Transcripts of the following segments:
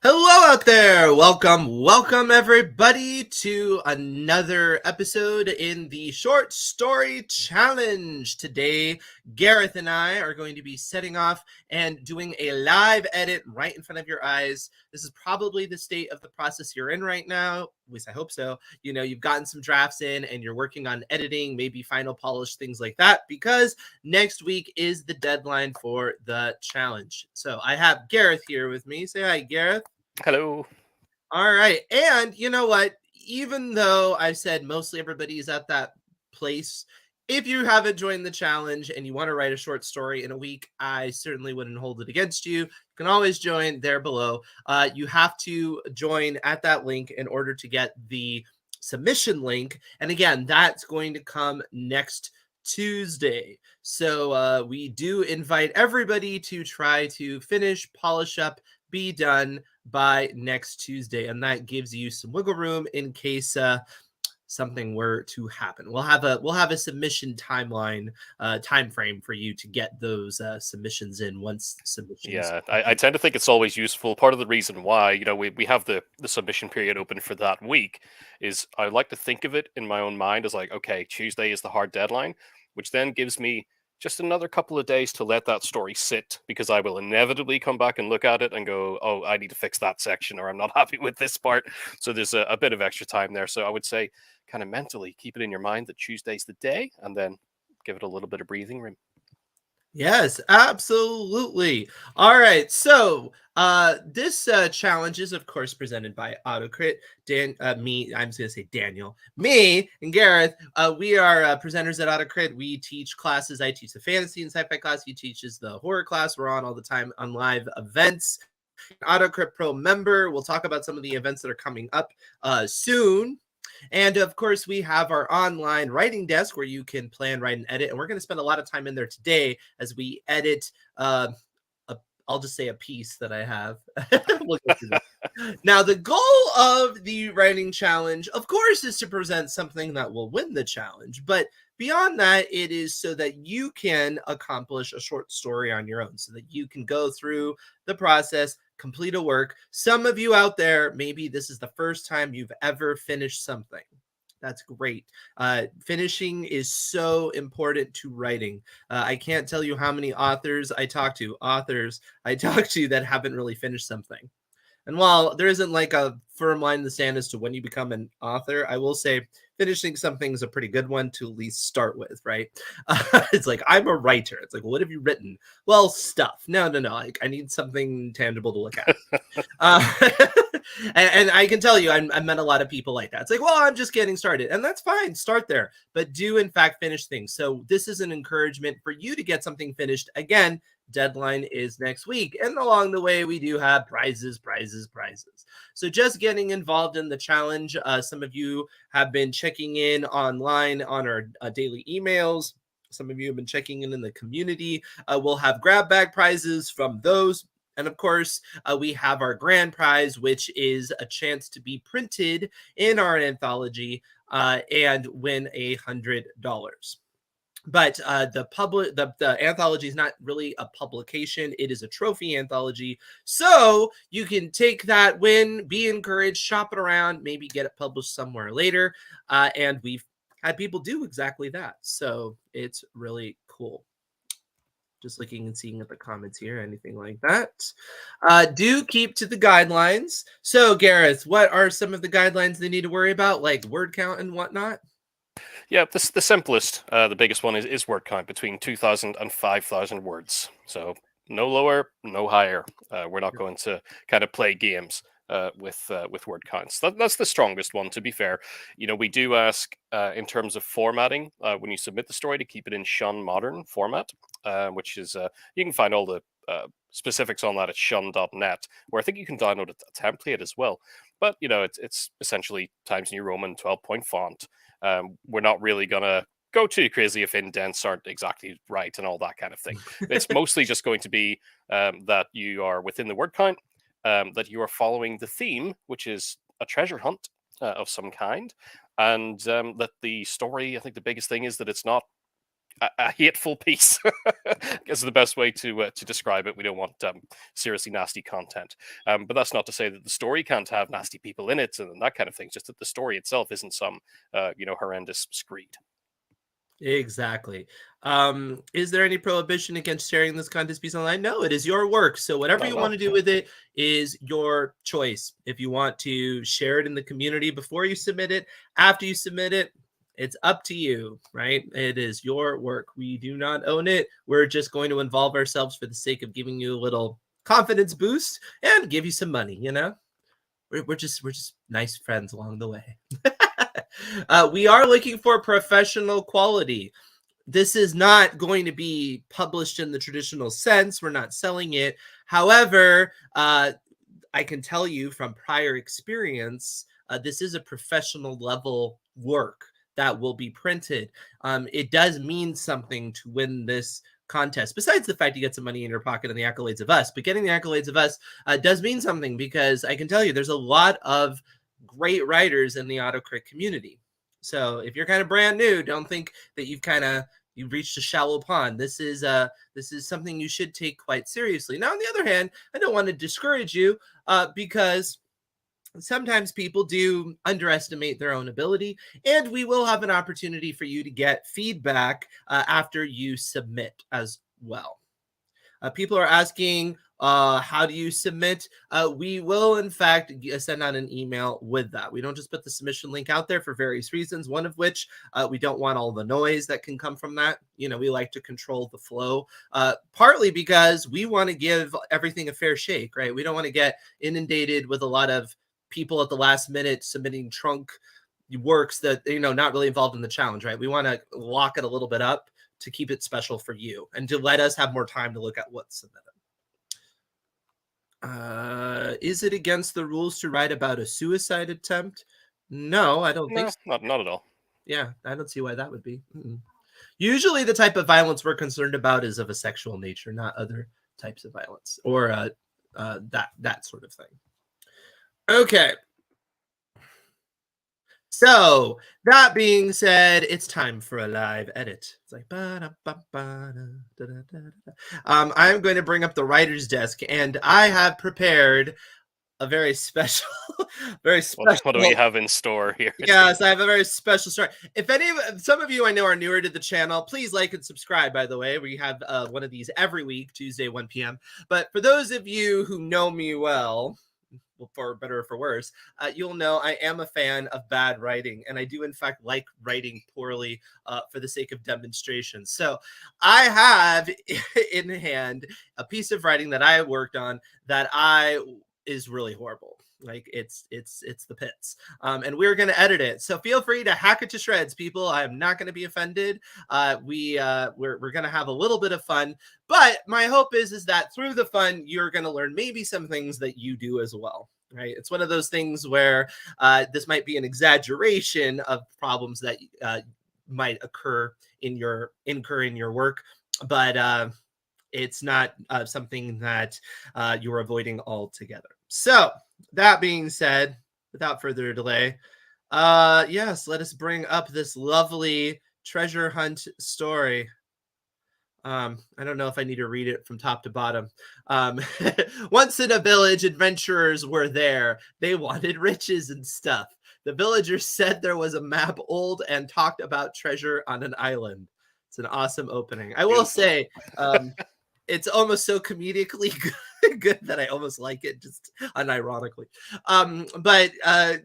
Hello out there! Welcome everybody to another episode in the Short Story Challenge. Today, Gareth and I are going to be setting off and doing a live edit right in front of your eyes. This is probably the state of the process you're in right now. At least I hope so. You know, you've gotten some drafts in and you're working on editing, maybe final polish, things like that, because next week is the deadline for the challenge. So I have Gareth here with me. Say hi, Gareth. Hello. All right. And you know what? Even though I said mostly everybody is at that place, if you haven't joined the challenge and you want to write a short story in a week, I certainly wouldn't hold it against you. You can always join there below. You have to join at that link in order to get the submission link. And again, that's going to come next Tuesday. So we do invite everybody to try to finish, polish up, be done by next Tuesday, and that gives you some wiggle room in case something were to happen. We'll have a submission timeline time frame for you to get those submissions in once submissions. Yeah, I tend to think it's always useful. Part of the reason why, we have the submission period open for that week is I like to think of it in my own mind as like, okay, Tuesday is the hard deadline, which then gives me just another couple of days to let that story sit because I will inevitably come back and look at it and go, oh, I need to fix that section or I'm not happy with this part. So there's a bit of extra time there. So I would say kind of mentally keep it in your mind that Tuesday's the day and then give it a little bit of breathing room. Yes, absolutely. All right. So this challenge is, of course, presented by AutoCrit. I'm just going to say Daniel. Me and Gareth, we are presenters at AutoCrit. We teach classes. I teach the fantasy and sci-fi class. He teaches the horror class. We're on all the time on live events. AutoCrit Pro member. We'll talk about some of the events that are coming up soon. And of course, we have our online writing desk where you can plan, write, and edit. And we're going to spend a lot of time in there today as we edit. I'll just say a piece that I have. We'll get to that. Now, the goal of the writing challenge, of course, is to present something that will win the challenge. But beyond that, it is so that you can accomplish a short story on your own, so that you can go through the process, complete a work. Some of you out there, maybe this is the first time you've ever finished something. That's great. Finishing is so important to writing. I can't tell you how many authors I talk to that haven't really finished something. And while there isn't like a firm line in the sand as to when you become an author, I will say finishing something is a pretty good one to at least start with, right? It's like, I'm a writer. It's like, well, what have you written? Well, stuff. No. Like, I need something tangible to look at. And I can tell you, I met a lot of people like that. It's like, well, I'm just getting started. And that's fine. Start there. But do, in fact, finish things. So this is an encouragement for you to get something finished. Again, deadline is next week. And along the way, we do have prizes. So just getting involved in the challenge. Some of you have been checking in online on our daily emails. Some of you have been checking in the community. We'll have grab bag prizes from those. And of course, we have our grand prize, which is a chance to be printed in our anthology and win $100. But the anthology is not really a publication. It is a trophy anthology. So you can take that win, be encouraged, shop it around, maybe get it published somewhere later. And we've had people do exactly that. So it's really cool. Just looking and seeing at the comments here, anything like that. Do keep to the guidelines. So Gareth, what are some of the guidelines they need to worry about, like word count and whatnot? Yeah, the simplest, the biggest one is word count between 2,000 and 5,000 words. So no lower, no higher. We're not going to kind of play games with word counts. That's the strongest one, to be fair. We do ask in terms of formatting when you submit the story to keep it in Shun Modern format, which is you can find all the specifics on that at shun.net, where I think you can download a template as well. But it's essentially Times New Roman 12-point font. We're not really gonna go too crazy if indents aren't exactly right and all that kind of thing. It's mostly just going to be that you are within the word count, that you are following the theme, which is a treasure hunt of some kind, and that the story, I think the biggest thing is that it's not a hateful piece is the best way to describe it. We don't want seriously nasty content, but that's not to say that the story can't have nasty people in it and that kind of thing. Just that the story itself isn't some horrendous screed. Exactly. Is there any prohibition against sharing this contest piece online? No, it is your work. So whatever Not you at want all. to do with it is your choice. If you want to share it in the community before you submit it, after you submit it, it's up to you, right? It is your work. We do not own it. We're just going to involve ourselves for the sake of giving you a little confidence boost and give you some money, you know? We're just nice friends along the way. We are looking for professional quality. This is not going to be published in the traditional sense. We're not selling it. However, I can tell you from prior experience, this is a professional level work that will be printed. It does mean something to win this contest, besides the fact you get some money in your pocket and the accolades of us. But getting the accolades of us does mean something, because I can tell you there's a lot of great writers in the AutoCrit community. So if you're kind of brand new, don't think that you've reached a shallow pond. This is something you should take quite seriously. Now, on the other hand, I don't want to discourage you, because sometimes people do underestimate their own ability, and we will have an opportunity for you to get feedback after you submit as well. People are asking, how do you submit? We will, in fact, send out an email with that. We don't just put the submission link out there for various reasons, one of which we don't want all the noise that can come from that. We like to control the flow, partly because we want to give everything a fair shake, right? We don't want to get inundated with a lot of people at the last minute submitting trunk works that, not really involved in the challenge, right? We want to lock it a little bit up to keep it special for you and to let us have more time to look at what's submitted. Is it against the rules to write about a suicide attempt? No, I don't think so. Not at all. Yeah, I don't see why that would be. Usually the type of violence we're concerned about is of a sexual nature, not other types of violence or that sort of thing. Okay. So that being said, it's time for a live edit. It's like I'm going to bring up the writer's desk, and I have prepared a very special, very special. Well, what do we have in store here? Yes, I have a very special story. If some of you I know are newer to the channel, please like and subscribe. By the way, we have one of these every week, Tuesday, 1 p.m. But for those of you who know me well, for better or for worse, you'll know I am a fan of bad writing, and I do in fact like writing poorly for the sake of demonstration. So I have in hand a piece of writing that I worked on that is really horrible. Like it's the pits, and we're going to edit it. So feel free to hack it to shreds, people. I'm not going to be offended. We're going to have a little bit of fun, but my hope is that through the fun, you're going to learn maybe some things that you do as well. Right? It's one of those things where this might be an exaggeration of problems that might incur in your work, but it's not something that you're avoiding altogether. So that being said, without further delay, yes, let us bring up this lovely treasure hunt story. I don't know if I need to read it from top to bottom. Once in a village, adventurers were there. They wanted riches and stuff. The villagers said there was a map old and talked about treasure on an island. It's an awesome opening. I will say, it's almost so comedically good that I almost like it, just unironically. But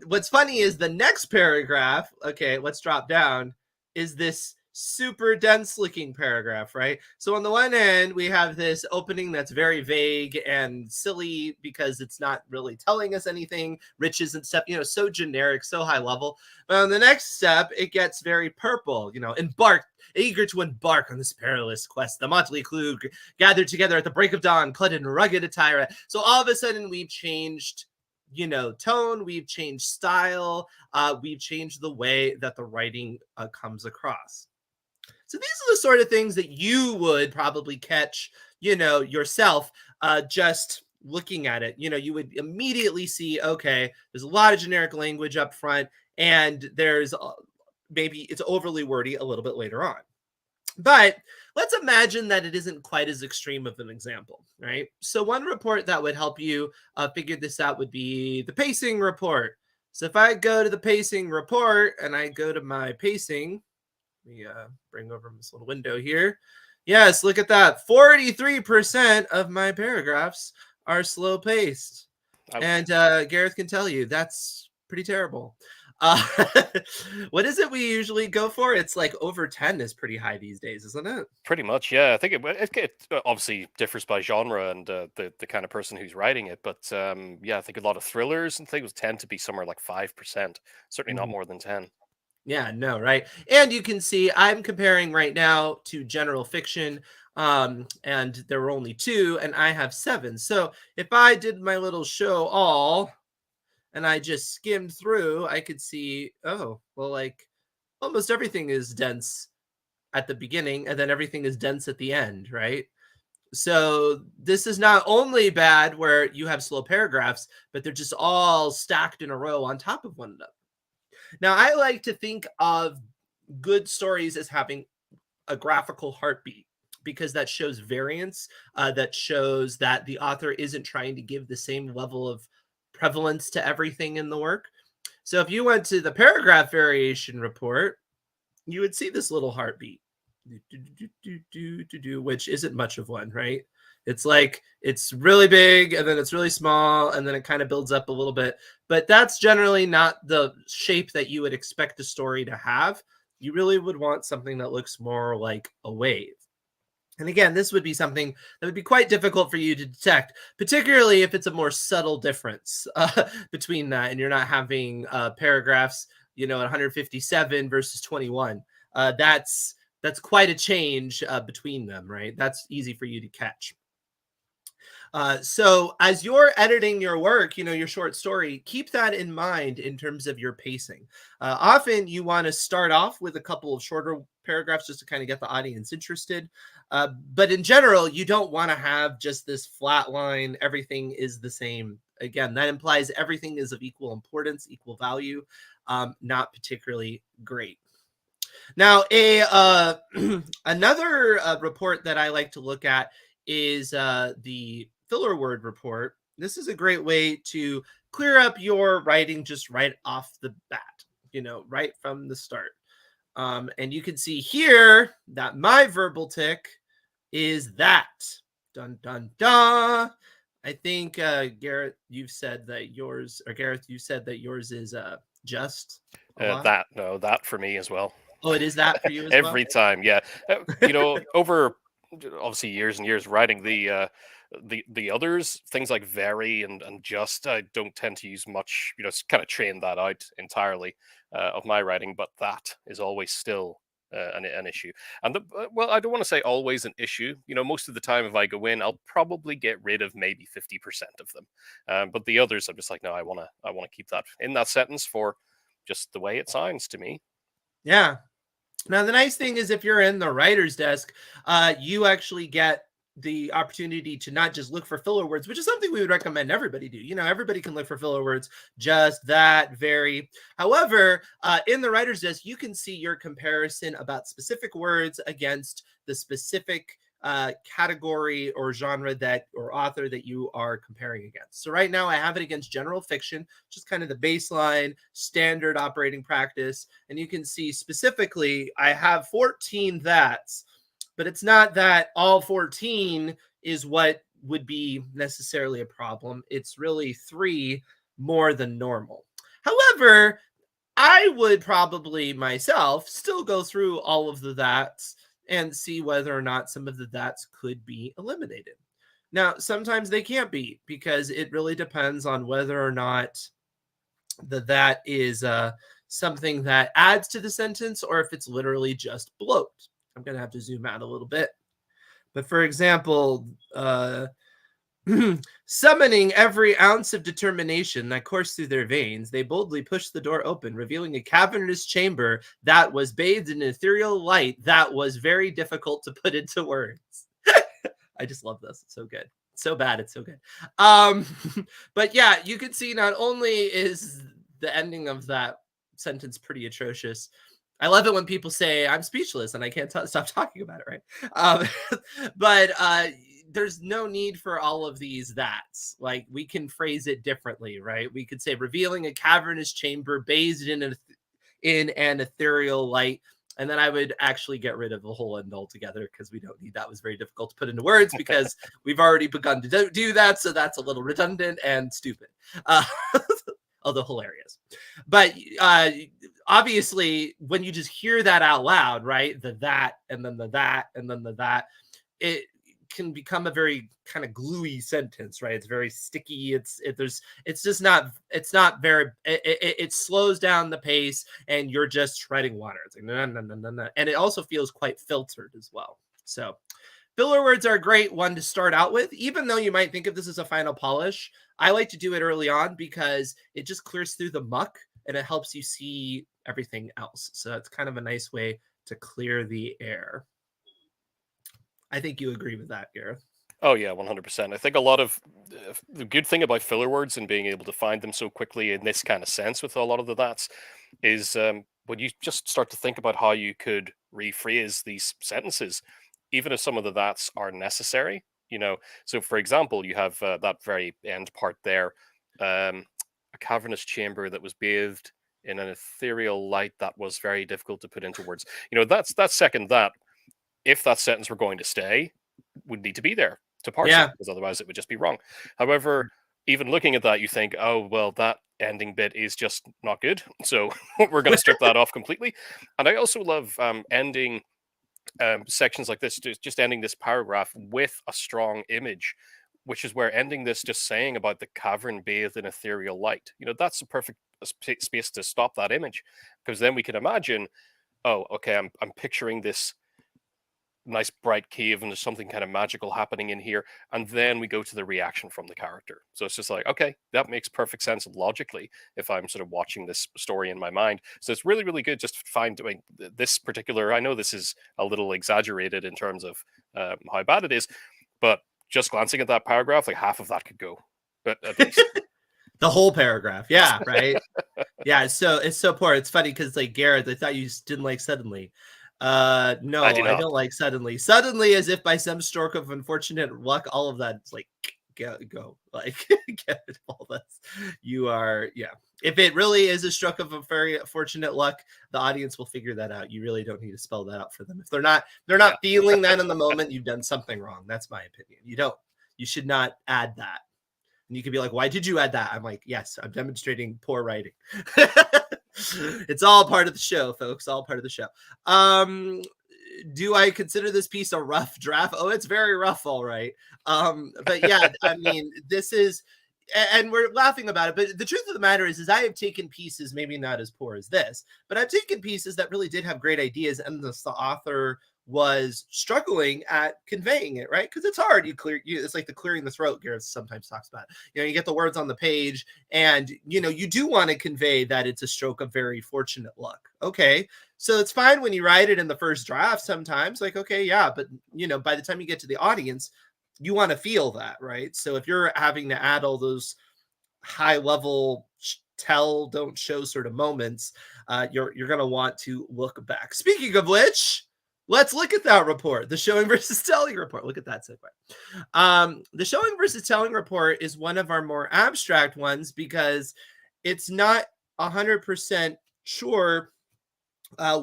what's funny is the next paragraph, okay, let's drop down, is this super dense looking paragraph, right? So on the one hand, we have this opening that's very vague and silly because it's not really telling us anything, riches and stuff, so generic, so high level. But on the next step, it gets very purple, eager to embark on this perilous quest. The motley crew gathered together at the break of dawn, clad in rugged attire. So all of a sudden, we've changed tone, we've changed style, we've changed the way that the writing comes across. So these are the sort of things that you would probably catch, yourself, just looking at it. You would immediately see, okay, there's a lot of generic language up front, and there's maybe it's overly wordy a little bit later on. But let's imagine that it isn't quite as extreme of an example, right? So one report that would help you figure this out would be the pacing report. So if I go to the pacing report and I go to my pacing, let me bring over this little window here. Yes, look at that. 43% of my paragraphs are slow paced. Ouch. And Gareth can tell you that's pretty terrible. Uh, what is it we usually go for? It's like over 10 is pretty high these days, isn't it? Pretty much, yeah. I think it obviously differs by genre and the kind of person who's writing it, but yeah, I think a lot of thrillers and things tend to be somewhere like 5%, certainly not Mhm. more than 10. Yeah, no, right. And you can see I'm comparing right now to general fiction, and there were only two, and I have seven. So if I did my little show all and I just skimmed through, I could see, oh, well, like almost everything is dense at the beginning, and then everything is dense at the end, right? So this is not only bad where you have slow paragraphs, but they're just all stacked in a row on top of one another. Now, I like to think of good stories as having a graphical heartbeat because that shows variance, that shows that the author isn't trying to give the same level of prevalence to everything in the work. So if you went to the paragraph variation report, you would see this little heartbeat, which isn't much of one, right? It's like it's really big and then it's really small and then it kind of builds up a little bit. But that's generally not the shape that you would expect a story to have. You really would want something that looks more like a wave. And again, this would be something that would be quite difficult for you to detect, particularly if it's a more subtle difference between that and you're not having paragraphs, at 157 versus 21. That's quite a change between them, right? That's easy for you to catch. So as you're editing your work, your short story, keep that in mind in terms of your pacing. Often you want to start off with a couple of shorter paragraphs just to kind of get the audience interested. But in general, you don't want to have just this flat line, everything is the same. Again, that implies everything is of equal importance, equal value, not particularly great. Now, a another report that I like to look at is the filler word report. This is a great way to clear up your writing just right off the bat, right from the start. And you can see here that my verbal tick is that. Dun dun dun. I think Garrett, you've said that yours, or Gareth, you said that yours is just a lot. That for me as well. Oh, it is that for you as well? Every time, yeah. Over obviously years and years writing the others, things like very and just, I don't tend to use much. Kind of train that out entirely of my writing, but that is always still an issue. And well, I don't want to say always an issue. Most of the time, if I go in, I'll probably get rid of maybe 50% of them. But the others, I'm just like, no, I want to keep that in that sentence for just the way it sounds to me. Yeah. Now, the nice thing is if you're in the writer's desk, you actually get the opportunity to not just look for filler words, which is something we would recommend everybody do. Everybody can look for filler words, just that very. However, in the writer's desk, you can see your comparison about specific words against the specific category or genre or author that you are comparing against. So right now I have it against general fiction, just kind of the baseline standard operating practice. And you can see specifically, I have 14 that's, but it's not that all 14 is what would be necessarily a problem. It's really 3 more than normal. However, I would probably myself still go through all of the that's and see whether or not some of the that's could be eliminated. Now, sometimes they can't be because it really depends on whether or not that is something that adds to the sentence or if it's literally just bloat. I'm going to have to zoom out a little bit. But for example, summoning every ounce of determination that coursed through their veins, they boldly pushed the door open, revealing a cavernous chamber that was bathed in ethereal light that was very difficult to put into words. I just love this. It's so good. So bad, it's so good. But yeah, you can see not only is the ending of that sentence pretty atrocious, I love it when people say I'm speechless and I can't stop talking about it, right? Um, but there's no need for all of these that's. Like, we can phrase it differently, right? We could say revealing a cavernous chamber bathed in an ethereal light. And then I would actually get rid of the whole end altogether because we don't need that. It was very difficult to put into words because we've already begun to do that. So that's a little redundant and stupid, uh, although hilarious. But obviously, when you just hear that out loud, right? The that, and then the that, and then the that, it can become a very kind of gluey sentence, right? It's very sticky. It's just not, it's not very, it slows down the pace and you're just treading water. It's like, no, no, no, no, no. And it also feels quite filtered as well. So filler words are a great one to start out with, even though you might think of this as a final polish. I like to do it early on because it just clears through the muck and it helps you see everything else. So it's kind of a nice way to clear the air. I think you agree with that, Gareth. Oh yeah, 100%. I think a lot of the good thing about filler words and being able to find them so quickly in this kind of sense with a lot of the that's is when you just start to think about how you could rephrase these sentences, even if some of the that's are necessary. So for example, you have that very end part there, a cavernous chamber that was bathed in an ethereal light that was very difficult to put into words. That's that second that, if that sentence were going to stay, would need to be there to parse it, Yeah. because otherwise it would just be wrong. However, even looking at that, you think, oh, well, that ending bit is just not good. So we're going to strip that off completely. And I also love ending sections like this, just ending this paragraph with a strong image, which is where ending this just saying about the cavern bathed in ethereal light. That's a perfect space to stop that image, because then we can imagine, oh, okay, I'm picturing this nice bright cave and there's something kind of magical happening in here, and then we go to the reaction from the character. So it's just like, okay, that makes perfect sense logically if I'm sort of watching this story in my mind. So it's really, really good just to find, I mean, this particular, I know this is a little exaggerated in terms of how bad it is, but just glancing at that paragraph, like half of that could go, but at least. The whole paragraph. Yeah, right. Yeah, it's so poor. It's funny because, like, Gareth, I thought you just didn't like suddenly. I No, do I not. don't like suddenly. Suddenly, as if by some stroke of unfortunate luck, all of that's like go like get rid of all this. You are, yeah. If it really is a stroke of a very fortunate luck, the audience will figure that out. You really don't need to spell that out for them. If they're Yeah. not feeling that in the moment, you've done something wrong. That's my opinion. You should not add that. And you could be like, why did you add that? I'm like, yes, I'm demonstrating poor writing. It's all part of the show, folks. All part of the show. Do I consider this piece a rough draft? Oh, it's very rough, all right. But yeah, I mean, this is, and we're laughing about it, but the truth of the matter is I have taken pieces, maybe not as poor as this, but I've taken pieces that really did have great ideas, and the author was struggling at conveying it, right? Because it's hard. It's like the clearing the throat Gareth sometimes talks about. You get the words on the page, and you do want to convey that it's a stroke of very fortunate luck. Okay, so it's fine when you write it in the first draft sometimes, like, okay, yeah, but by the time you get to the audience, you want to feel that, right? So if you're having to add all those high level tell don't show sort of moments, you're going to want to look back. Speaking of which, let's look at that report, the showing versus telling report. Look at that segue. The showing versus telling report is one of our more abstract ones because it's not 100% sure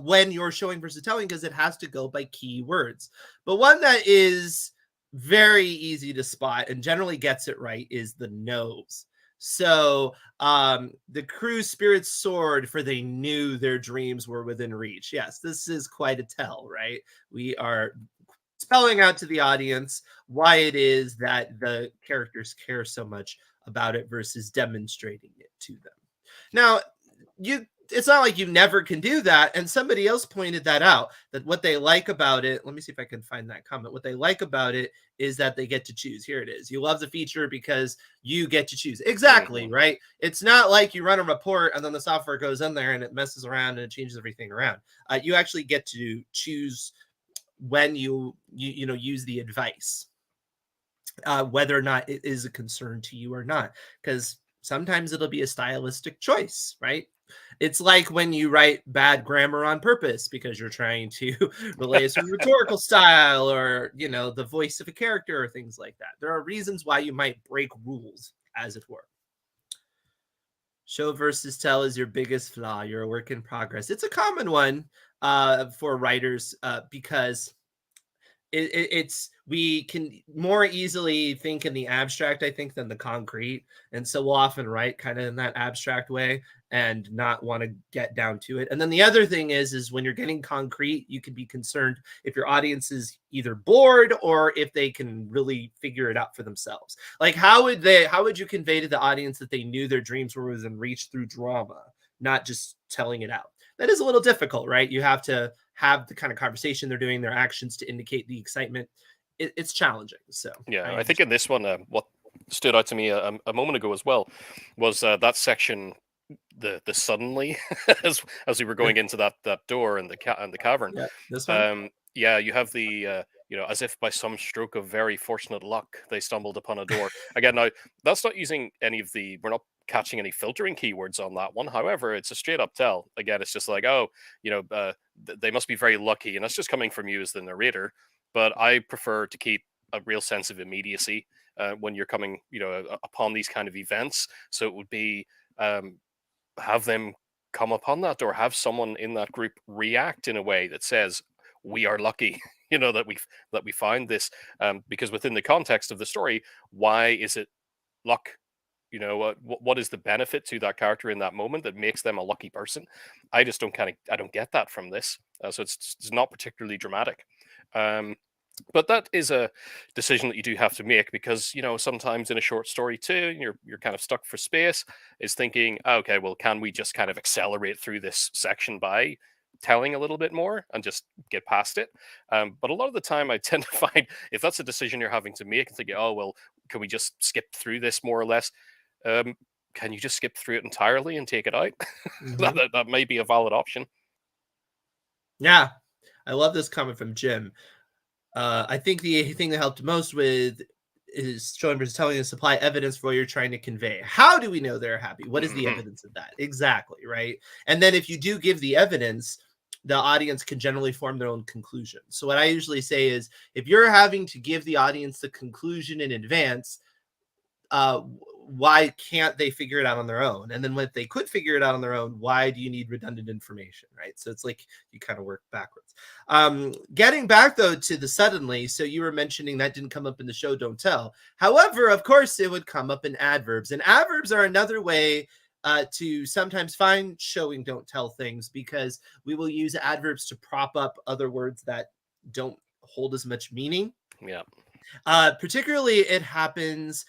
when you're showing versus telling, because it has to go by keywords. But one that is very easy to spot and generally gets it right is the nose. So the crew's spirits soared, for they knew their dreams were within reach. Yes, this is quite a tell, right? We are spelling out to the audience why it is that the characters care so much about it versus demonstrating it to them. Now, it's not like you never can do that. And somebody else pointed that out, that what they like about it, let me see if I can find that comment. What they like about it is that they get to choose. Here it is. You love the feature because you get to choose. Exactly, right? It's not like you run a report and then the software goes in there and it messes around and it changes everything around. You actually get to choose when you use the advice, whether or not it is a concern to you or not, because sometimes it'll be a stylistic choice, right? It's like when you write bad grammar on purpose because you're trying to relay a certain rhetorical style or, the voice of a character or things like that. There are reasons why you might break rules, as it were. Show versus tell is your biggest flaw. You're a work in progress. It's a common one for writers because it's we can more easily think in the abstract, I think, than the concrete, and so we'll often write kind of in that abstract way and not want to get down to it. And then the other thing is when you're getting concrete, you could be concerned if your audience is either bored or if they can really figure it out for themselves. Like how would you convey to the audience that they knew their dreams were within reach through drama, not just telling it out? That is a little difficult, right? You have to have the kind of conversation they're doing, their actions to indicate the excitement. It's challenging. So yeah, I think in this one, what stood out to me a moment ago as well was that section, the suddenly, as we were going into that door in the cavern. yeah, this one. Yeah, you have the as if by some stroke of very fortunate luck they stumbled upon a door. Again, now that's not using any of the, we're not catching any filtering keywords on that one. However, it's a straight up tell. Again, it's just like, oh, they must be very lucky, and that's just coming from you as the narrator. But I prefer to keep a real sense of immediacy when you're coming, upon these kind of events. So it would be have them come upon that door, have someone in that group react in a way that says, "We are lucky." That we find this, because within the context of the story, why is it luck? What is the benefit to that character in that moment that makes them a lucky person? I just don't I don't get that from this, so it's not particularly dramatic. But that is a decision that you do have to make, because sometimes in a short story too, you're kind of stuck for space. Is thinking, okay, well, can we just kind of accelerate through this section by telling a little bit more and just get past it? But a lot of the time, I tend to find if that's a decision you're having to make, and thinking, oh well, can we just skip through this more or less? Can you just skip through it entirely and take it out? Mhm. That may be a valid option. Yeah, I love this comment from Jim. I think the thing that helped most with is showing versus telling is supply evidence for what you're trying to convey. How do we know they're happy? What is the Mhm. evidence of that? Exactly, right? And then if you do give the evidence, the audience can generally form their own conclusion. So what I usually say is if you're having to give the audience the conclusion in advance, why can't they figure it out on their own? And then when they could figure it out on their own, why do you need redundant information, right? So it's like you kind of work backwards. Getting back though to the suddenly, so you were mentioning that didn't come up in the show Don't Tell. However, of course, it would come up in adverbs, and adverbs are another way to sometimes find showing don't tell things, because we will use adverbs to prop up other words that don't hold as much meaning. Yeah. Particularly, it happens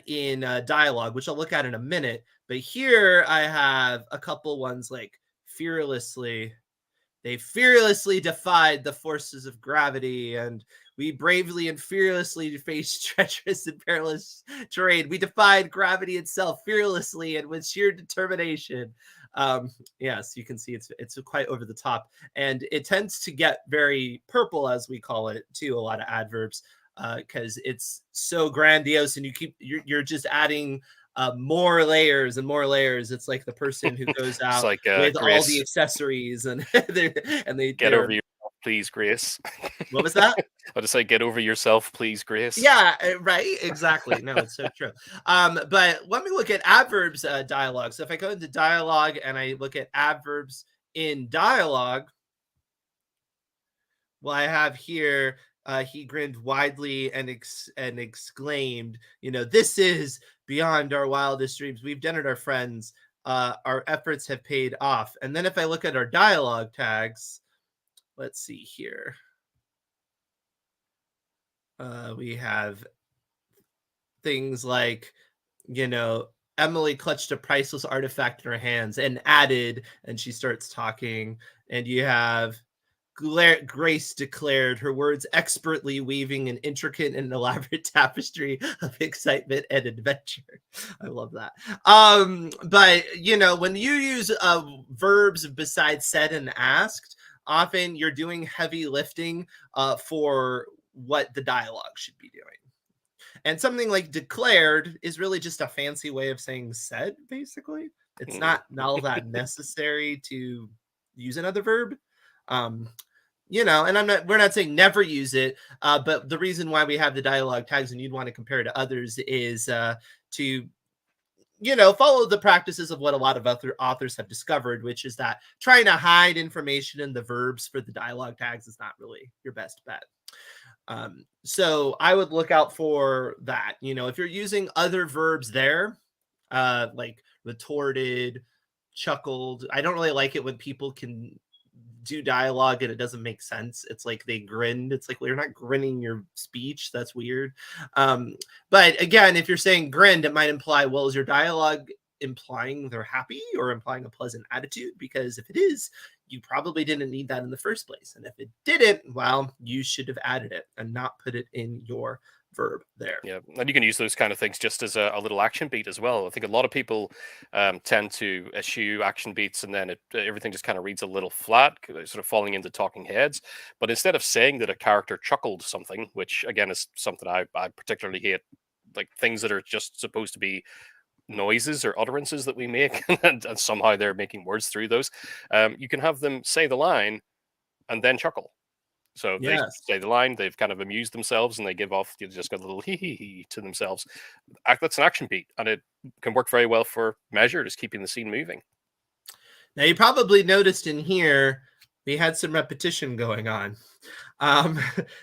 in dialogue, which I'll look at in a minute. But here I have a couple ones like fearlessly. They fearlessly defied the forces of gravity, and we bravely and fearlessly faced treacherous and perilous terrain. We defied gravity itself fearlessly and with sheer determination. Yes, you can see it's quite over the top, and it tends to get very purple, as we call it, to a lot of adverbs, because it's so grandiose, and you're just adding more layers and more layers. It's like the person who goes It's out like, with all the Grace, accessories, and get over they're yourself, please, Grace. what was that? I'll just say, get over yourself, please, Grace. Yeah, right. Exactly. No, it's so true. But let me look at adverbs dialogue. So if I go into dialogue and I look at adverbs in dialogue, well, I have here, he grinned widely and exclaimed, this is beyond our wildest dreams. We've done it, our friends. Our efforts have paid off. And then if I look at our dialogue tags, let's see here. We have things like, Emily clutched a priceless artifact in her hands and added, and she starts talking. And you have Grace declared, her words expertly weaving an intricate and elaborate tapestry of excitement and adventure. I love that. But when you use verbs besides said and asked, often you're doing heavy lifting for what the dialogue should be doing. And something like declared is really just a fancy way of saying said, basically. It's not all that necessary to use another verb. You know, and we're not saying never use it, but the reason why we have the dialogue tags and you'd want to compare to others is to, you know, follow the practices of what a lot of other authors have discovered, which is that trying to hide information in the verbs for the dialogue tags is not really your best bet. So I would look out for that. You know, if you're using other verbs there, like retorted, chuckled. I don't really like it when people can do dialogue and it doesn't make sense. It's like they grinned. It's like, well, you're not grinning your speech. That's weird. But again, if you're saying grinned, it might imply, well, is your dialogue implying they're happy or implying a pleasant attitude? Because if it is, you probably didn't need that in the first place. And if it didn't, well, you should have added it and not put it in your verb there. Yeah, and you can use those kind of things just as a little action beat as well. I think a lot of people tend to eschew action beats, and then everything just kind of reads a little flat, sort of falling into talking heads. But instead of saying that a character chuckled something, which again is something I particularly hate, like things that are just supposed to be noises or utterances that we make, and somehow they're making words through those. You can have them say the line and then chuckle. So they say the line, they've kind of amused themselves, and they give off, you just got a little hee hee hee to themselves. That's an action beat, and it can work very well for measure, just keeping the scene moving. Now, you probably noticed in here, we had some repetition going on.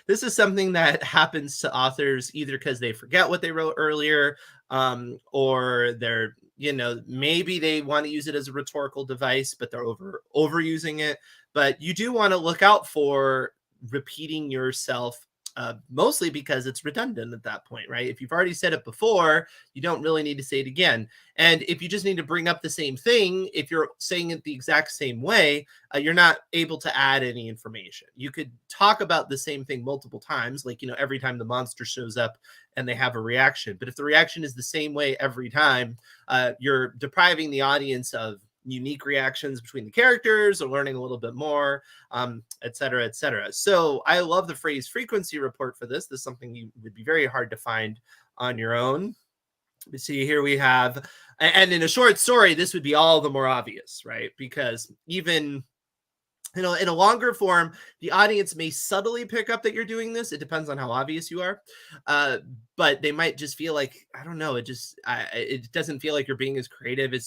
This is something that happens to authors either because they forget what they wrote earlier, or they're, you know, maybe they want to use it as a rhetorical device, but they're overusing it. But you do want to look out for repeating yourself, mostly because it's redundant at that point, right? If you've already said it before, you don't really need to say it again. And if you just need to bring up the same thing, if you're saying it the exact same way, you're not able to add any information. You could talk about the same thing multiple times, like, you know, every time the monster shows up and they have a reaction. But if the reaction is the same way every time, you're depriving the audience of unique reactions between the characters or learning a little bit more, et cetera, et cetera. So I love the phrase frequency report for this. This is something you would be very hard to find on your own. You see here we have, and in a short story, this would be all the more obvious, right? Because even, you know, in a longer form, the audience may subtly pick up that you're doing this. It depends on how obvious you are. But they might just feel like, I don't know, it doesn't feel like you're being as creative. It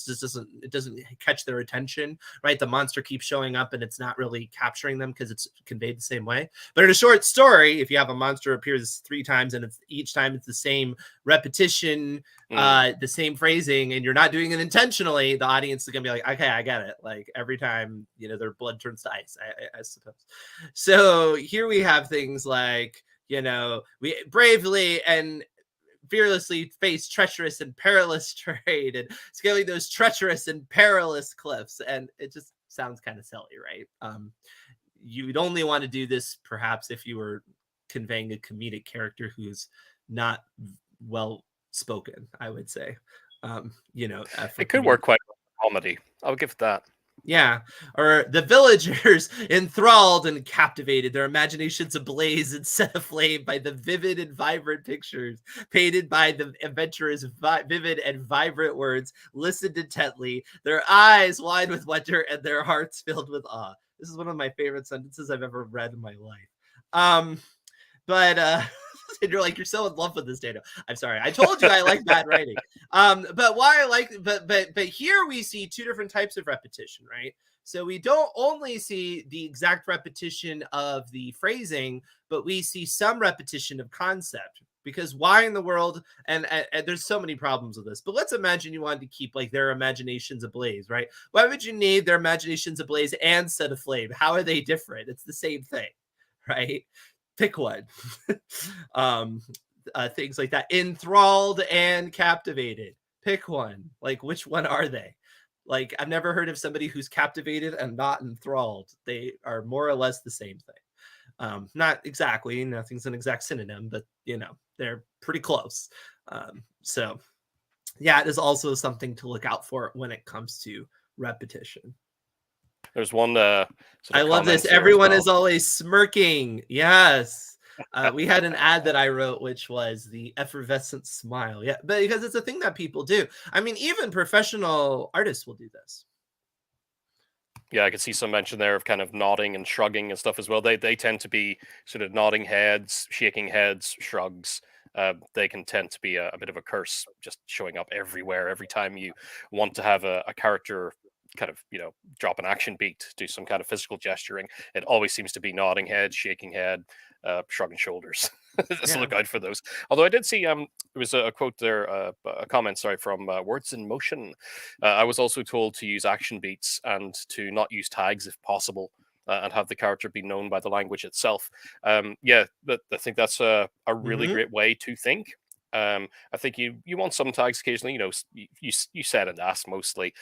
doesn't catch their attention, right? The monster keeps showing up and it's not really capturing them because it's conveyed the same way. But in a short story, if you have a monster appears 3 times and each time it's the same repetition, the same phrasing, and you're not doing it intentionally, the audience is gonna be like, okay, I get it. Like every time, you know, their blood turns to ice, I suppose. So here we have things like, you know, we bravely and fearlessly face treacherous and perilous terrain and scaling those treacherous and perilous cliffs. And it just sounds kind of silly, right? You would only want to do this perhaps if you were conveying a comedic character who's not well spoken, I would say. You know, it could work quite well for comedy. I'll give it that. Yeah, or the villagers enthralled and captivated, their imaginations ablaze and set aflame by the vivid and vibrant pictures painted by the adventurers' vivid and vibrant words, listened intently, their eyes wide with wonder and their hearts filled with awe. This is one of my favorite sentences I've ever read in my life. And you're like, you're so in love with this, Dano. I'm sorry. I told you I like bad writing. But why I like, but here we see 2 different types of repetition, right? So we don't only see the exact repetition of the phrasing, but we see some repetition of concept. Because why in the world, and there's so many problems with this, but let's imagine you wanted to keep like their imaginations ablaze, right? Why would you need their imaginations ablaze and set aflame? How are they different? It's the same thing, right? Pick one. Things like that. Enthralled and captivated. Pick one. Like, which one are they? Like, I've never heard of somebody who's captivated and not enthralled. They are more or less the same thing. Not exactly. Nothing's an exact synonym, but, you know, they're pretty close. So, yeah, it is also something to look out for when it comes to repetition. There's one. I love this. Everyone is always smirking. Yes. We had an ad that I wrote, which was the effervescent smile. Yeah, but because it's a thing that people do. I mean, even professional artists will do this. Yeah, I could see some mention there of kind of nodding and shrugging and stuff as well. They tend to be sort of nodding heads, shaking heads, shrugs. They can tend to be a bit of a curse, just showing up everywhere every time you want to have a character kind of drop an action beat, do some kind of physical gesturing. It always seems to be nodding head, shaking head, shrugging shoulders. Just Yeah. look out for those. Although I did see there was a quote there, a comment, sorry, from Words in Motion. I was also told to use action beats and to not use tags if possible, and have the character be known by the language itself. Yeah, I think that's a really Mhm. great way to think. I think you want some tags occasionally. You said and asked mostly.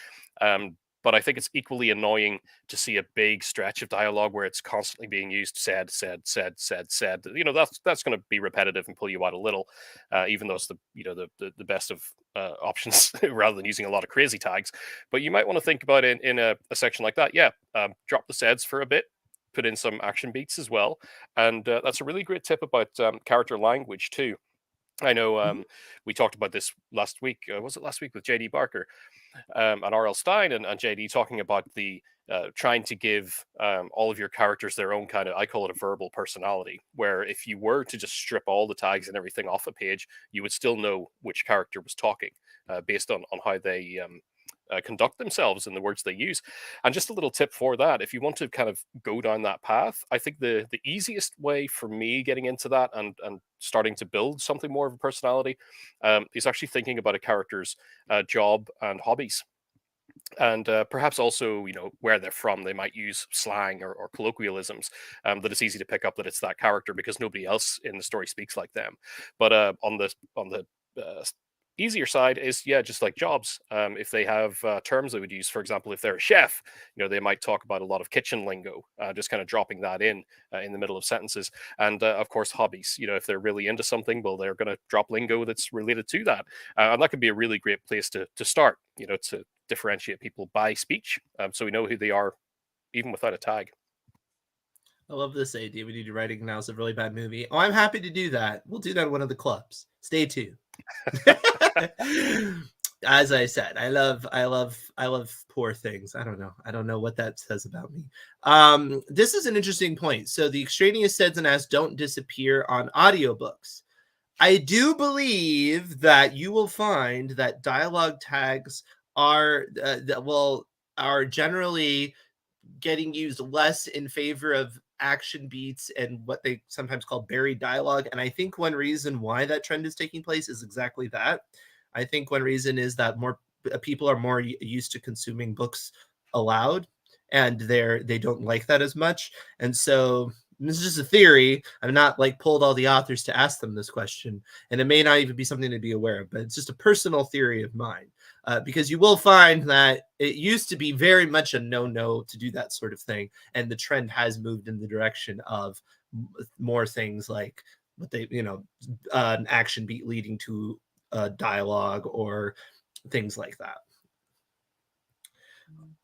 But I think it's equally annoying to see a big stretch of dialogue where it's constantly being used, said, said, said, said, said. That's going to be repetitive and pull you out a little, even though it's the best of options rather than using a lot of crazy tags. But you might want to think about it in a section like that. Yeah, drop the seds for a bit, put in some action beats as well, and that's a really great tip about character language too. I know Mhm. we talked about this last week. Was it last week with JD Barker? And R.L. Stein and JD talking about the trying to give all of your characters their own kind of, I call it a verbal personality, where if you were to just strip all the tags and everything off a page, you would still know which character was talking based on how they conduct themselves and the words they use. And just a little tip for that, if you want to kind of go down that path, I think the easiest way for me getting into that and starting to build something more of a personality is actually thinking about a character's job and hobbies, and perhaps also where they're from. They might use slang or colloquialisms that it's easy to pick up that it's that character because nobody else in the story speaks like them. But on the easier side is, yeah, just like jobs. If they have terms they would use, for example, if they're a chef, they might talk about a lot of kitchen lingo, just kind of dropping that in the middle of sentences. And of course, hobbies. If they're really into something, well, they're going to drop lingo that's related to that, and that could be a really great place to start. To differentiate people by speech, so we know who they are even without a tag. I love this idea. We need to writing now is a really bad movie. Oh, I'm happy to do that. We'll do that at one of the clubs. Stay tuned. As I said, I love poor things. I don't know what that says about me. This is an interesting point. So the extraneous seds and asks don't disappear on audiobooks. I do believe that you will find that dialogue tags are are generally getting used less in favor of action beats and what they sometimes call buried dialogue. And I think one reason why that trend is taking place is exactly that. I think one reason is that more people are more used to consuming books aloud, and they don't like that as much. And so this is just a theory. I'm not like pulled all the authors to ask them this question, and it may not even be something to be aware of, but it's just a personal theory of mine. Because you will find that it used to be very much a no to do that sort of thing, and the trend has moved in the direction of more things like what they an action beat leading to dialogue or things like that.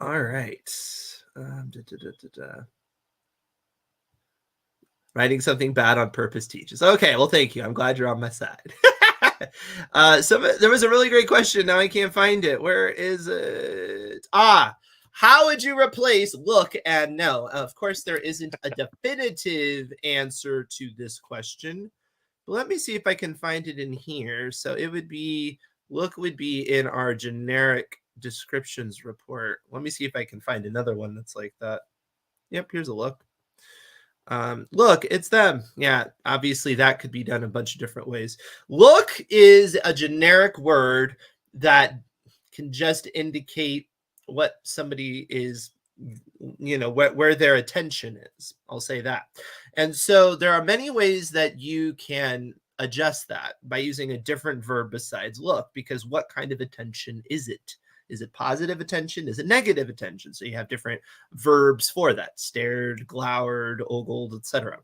All right. Da, da, da, da, da. Writing something bad on purpose teaches. Okay, well, thank you. I'm glad you're on my side. There was a really great question. Now I can't find it. Where is it? How would you replace look and no? Of course, there isn't a definitive answer to this question. But let me see if I can find it in here. So it would be look would be in our generic descriptions report. Let me see if I can find another one that's like that. Yep, here's a look. Look, it's them. Yeah, obviously that could be done a bunch of different ways. Look is a generic word that can just indicate what somebody is, where their attention is. I'll say that. And so there are many ways that you can adjust that by using a different verb besides look, because what kind of attention is it? Is it positive attention? Is it negative attention? So you have different verbs for that: stared, glowered, ogled, etc.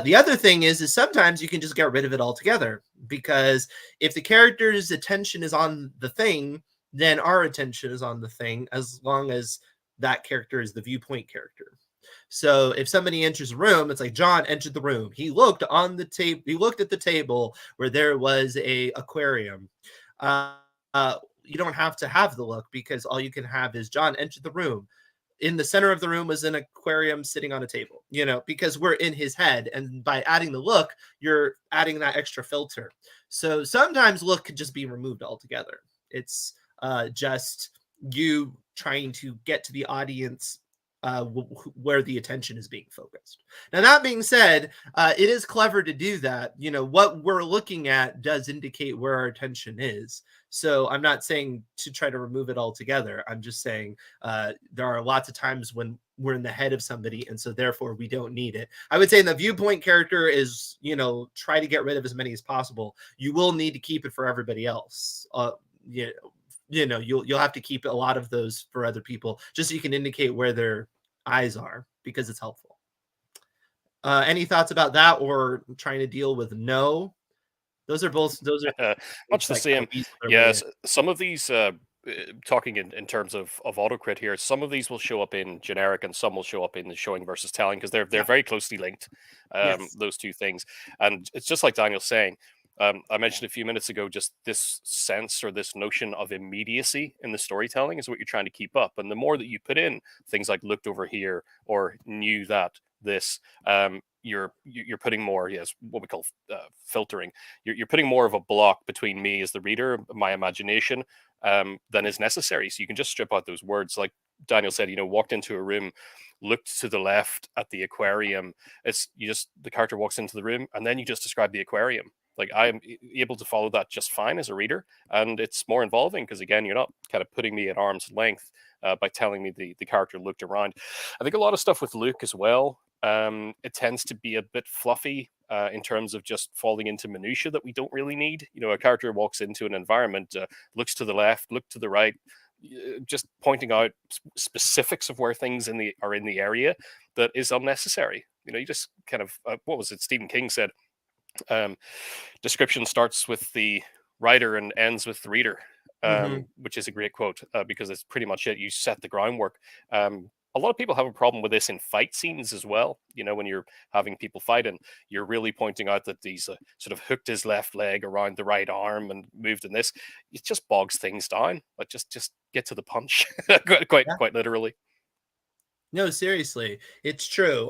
The other thing is sometimes you can just get rid of it altogether, because if the character's attention is on the thing, then our attention is on the thing, as long as that character is the viewpoint character. So if somebody enters a room, it's like John entered the room. He looked on the table. He looked at the table where there was a aquarium. Uh, you don't have to have the look, because all you can have is John entered the room. In the center of the room was an aquarium sitting on a table, because we're in his head. And by adding the look, you're adding that extra filter. So sometimes look could just be removed altogether. It's just you trying to get to the audience where the attention is being focused. Now, that being said, it is clever to do that. What we're looking at does indicate where our attention is. So I'm not saying to try to remove it altogether. I'm just saying there are lots of times when we're in the head of somebody, and so therefore we don't need it. I would say in the viewpoint character is, try to get rid of as many as possible. You will need to keep it for everybody else. You'll have to keep a lot of those for other people, just so you can indicate where their eyes are, because it's helpful. Any thoughts about that, or trying to deal with no? Those are much the same. Yes, some of these talking in terms of AutoCrit here, some of these will show up in generic and some will show up in the showing versus telling, because they're very closely linked. Yes. Those two things, and it's just like Daniel's saying. I mentioned a few minutes ago, just this sense or this notion of immediacy in the storytelling is what you're trying to keep up. And the more that you put in things like looked over here or knew that this, you're putting more, yes, what we call filtering. You're putting more of a block between me as the reader, my imagination, than is necessary. So you can just strip out those words. Like Daniel said, walked into a room, looked to the left at the aquarium. The character walks into the room and then you just describe the aquarium. Like, I'm able to follow that just fine as a reader, and it's more involving because, again, you're not kind of putting me at arm's length by telling me the character looked around. I think a lot of stuff with Luke as well, it tends to be a bit fluffy in terms of just falling into minutia that we don't really need. A character walks into an environment, looks to the left, look to the right, just pointing out specifics of where things are in the area that is unnecessary. You just kind of, what was it Stephen King said? Description starts with the writer and ends with the reader, which is a great quote because it's pretty much it. You set the groundwork. A lot of people have a problem with this in fight scenes as well. When you're having people fight and you're really pointing out that he's sort of hooked his left leg around the right arm and moved in this, it just bogs things down. Like just get to the punch, quite literally. No, seriously, it's true.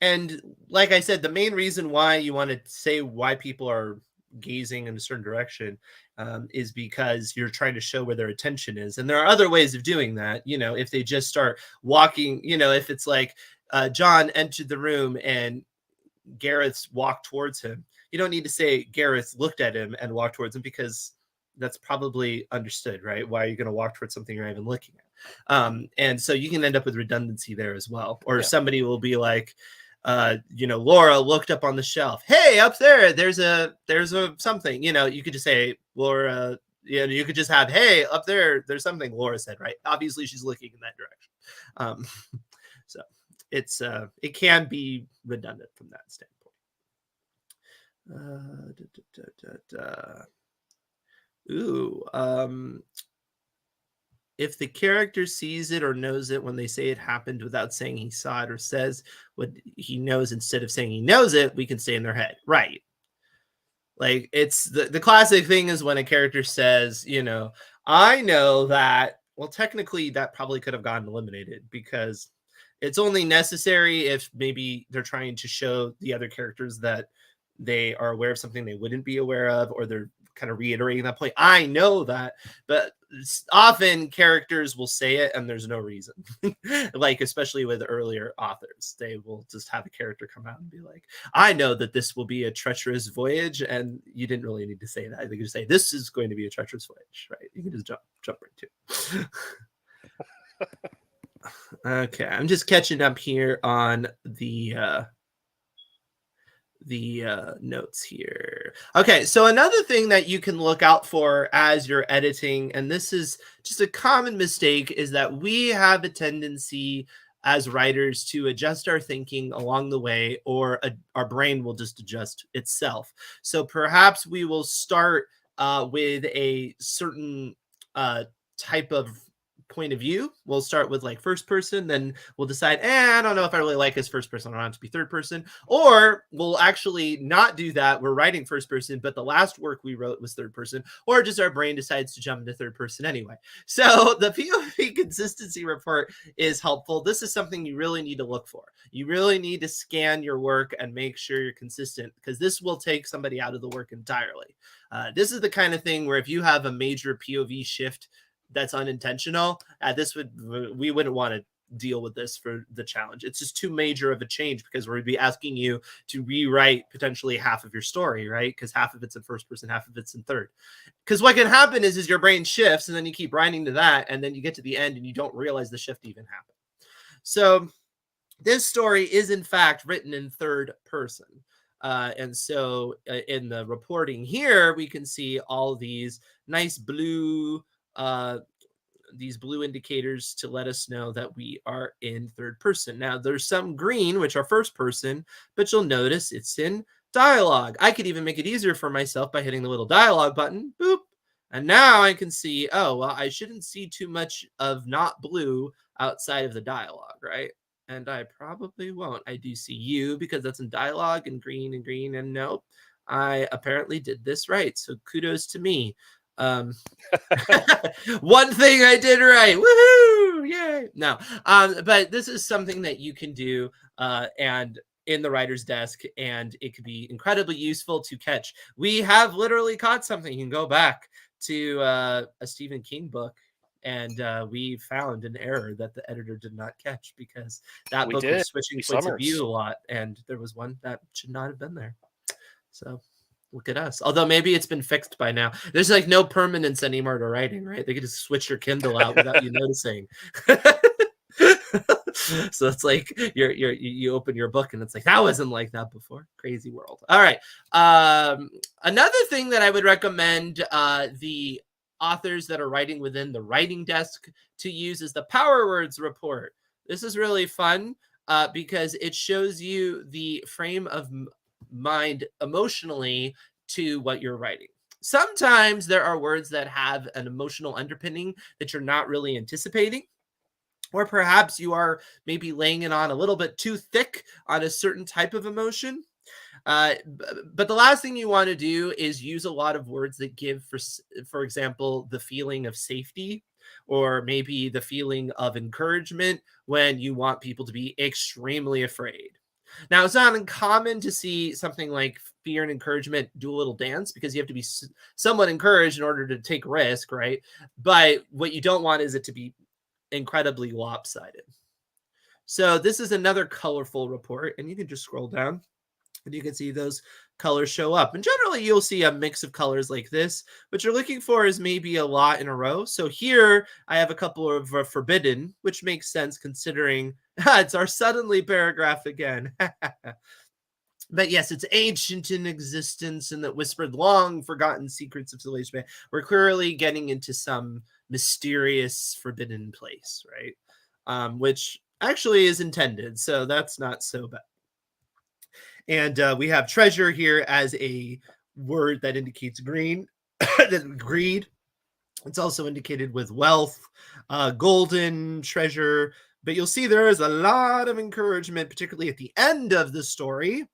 And like I said, the main reason why you want to say why people are gazing in a certain direction is because you're trying to show where their attention is. And there are other ways of doing that. If they just start walking, if it's like John entered the room and Gareth's walked towards him, you don't need to say Gareth looked at him and walked towards him, because that's probably understood, right? Why are you going to walk towards something you're not even looking at? And so you can end up with redundancy there as well. Or somebody will be like, Laura looked up on the shelf. Hey, up there's a something. You could just say, Laura. You could just have, hey, up there's something Laura said, right? Obviously, she's looking in that direction. So it can be redundant from that standpoint. If the character sees it or knows it when they say it happened without saying he saw it, or says what he knows instead of saying he knows it, we can stay in their head. Right. Like, it's the classic thing is when a character says, I know that, well, technically that probably could have gotten eliminated, because it's only necessary if maybe they're trying to show the other characters that they are aware of something they wouldn't be aware of, or they're kind of reiterating that point. I know that, but often characters will say it and there's no reason. Like, especially with earlier authors, they will just have a character come out and be like, I know that this will be a treacherous voyage, and you didn't really need to say that. They can just say, this is going to be a treacherous voyage, right? You can just jump right to it. Okay, I'm just catching up here on the notes here. Okay, so another thing that you can look out for as you're editing, and this is just a common mistake, is that we have a tendency as writers to adjust our thinking along the way, or our brain will just adjust itself. So perhaps we will start with a certain type of point of view. We'll start with like first person, then we'll decide, I don't know if I really like his first person. I want it to be third person. Or we'll actually not do that. We're writing first person, but the last work we wrote was third person, or just our brain decides to jump into third person anyway. So the POV consistency report is helpful. This is something you really need to look for. You really need to scan your work and make sure you're consistent, because this will take somebody out of the work entirely. This is the kind of thing where if you have a major POV shift that's unintentional, we wouldn't want to deal with this for the challenge. It's just too major of a change, because we'd be asking you to rewrite potentially half of your story, right? Because half of it's in first person, half of it's in third. Because what can happen is your brain shifts, and then you keep writing to that, and then you get to the end and you don't realize the shift even happened. So this story is in fact written in third person. And so in the reporting here, we can see all these nice blue indicators to let us know that we are in third person. Now there's some green, which are first person, but you'll notice it's in dialogue. I could even make it easier for myself by hitting the little dialogue button, boop. And now I can see, oh, well, I shouldn't see too much of not blue outside of the dialogue, right? And I probably won't. I do see you because that's in dialogue, and green, and nope. I apparently did this right. So kudos to me. One thing I did right. Woohoo! Yay! No, but this is something that you can do and in the writer's desk, and it could be incredibly useful to catch. We have literally caught something. You can go back to a Stephen King book, and we found an error that the editor did not catch, because that book was switching points of view a lot, and there was one that should not have been there. So look at us. Although maybe it's been fixed by now. There's like no permanence anymore to writing, right? They could just switch your Kindle out without you noticing. So it's like you open your book and it's like, that wasn't like that before. Crazy world. All right. Another thing that I would recommend the authors that are writing within the writing desk to use is the Power Words report. This is really fun because it shows you the frame of mind emotionally to what you're writing. Sometimes there are words that have an emotional underpinning that you're not really anticipating, or perhaps you are maybe laying it on a little bit too thick on a certain type of emotion. But the last thing you want to do is use a lot of words that give, for example, the feeling of safety, or maybe the feeling of encouragement when you want people to be extremely afraid. Now, it's not uncommon to see something like fear and encouragement do a little dance, because you have to be somewhat encouraged in order to take risk, right? But what you don't want is it to be incredibly lopsided. So this is another colorful report, and you can just scroll down and you can see those colors show up. And generally you'll see a mix of colors like this. What you're looking for is maybe a lot in a row. So here I have a couple of forbidden, which makes sense considering it's our suddenly paragraph again. But yes, it's ancient in existence and that whispered long forgotten secrets of civilization. We're clearly getting into some mysterious forbidden place, right? Which actually is intended. So that's not so bad. And we have treasure here as a word that indicates greed. It's also indicated with wealth, golden treasure. But you'll see there is a lot of encouragement, particularly at the end of the story.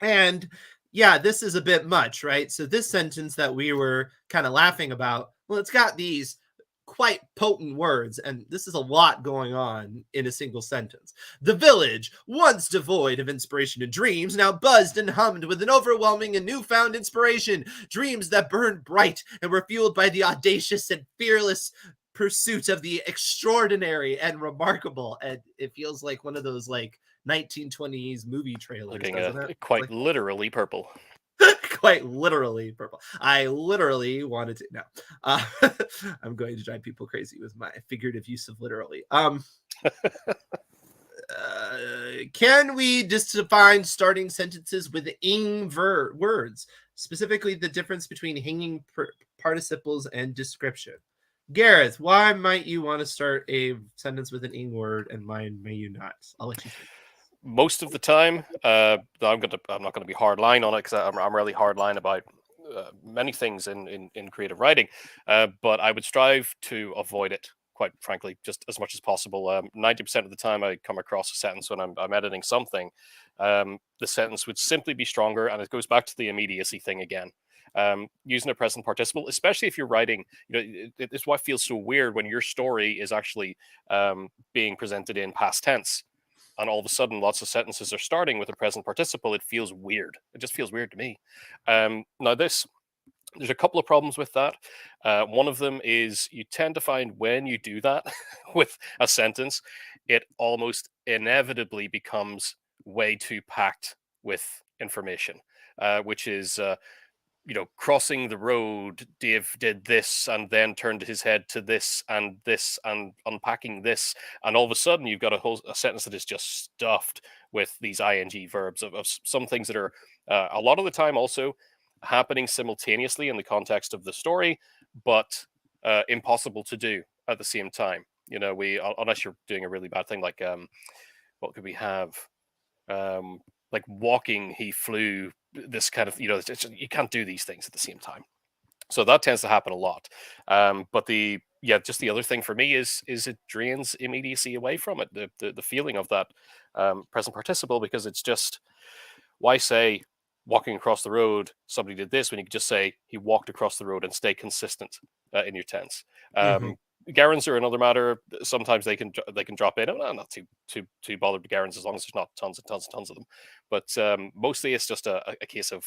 And yeah, this is a bit much, right? So this sentence that we were kind of laughing about, well, it's got these quite potent words, and this is a lot going on in a single sentence. The village, once devoid of inspiration and dreams, now buzzed and hummed with an overwhelming and newfound inspiration. Dreams that burned bright and were fueled by the audacious and fearless pursuit of the extraordinary and remarkable. And it feels like one of those like 1920s movie trailers. Looking quite literally purple. Quite literally purple. I literally wanted to. No, I'm going to drive people crazy with my figurative use of literally. Can we just define starting sentences with ing words, specifically the difference between hanging participles and description? Gareth, why might you want to start a sentence with an ing word and mine may you not? I'll let you think. Most of the time, I'm not going to be hard line on it, because I'm really hard line about many things in creative writing, but I would strive to avoid it quite frankly, just as much as possible. 90% of the time I come across a sentence when I'm editing something, the sentence would simply be stronger, and it goes back to the immediacy thing again. Using a present participle, especially if you're writing, it's what feels so weird when your story is actually being presented in past tense, and all of a sudden lots of sentences are starting with a present participle. It feels weird. It just feels weird to me. Now there's a couple of problems with that. One of them is you tend to find when you do that with a sentence, it almost inevitably becomes way too packed with information, which is crossing the road, Dave did this and then turned his head to this and unpacking this. And all of a sudden, you've got a sentence that is just stuffed with these ing verbs of some things that are a lot of the time also happening simultaneously in the context of the story, but impossible to do at the same time. Unless you're doing a really bad thing, like what could we have? Like walking, he flew, this kind of, you can't do these things at the same time. So that tends to happen a lot. But just the other thing for me is it drains immediacy away from it, the feeling of that present participle, because it's just, why say walking across the road, somebody did this, when you could just say he walked across the road and stay consistent in your tense. Gerunds are another matter. Sometimes they can drop in. I'm not too bothered with gerunds as long as there's not tons and tons and tons of them. But mostly it's just a case of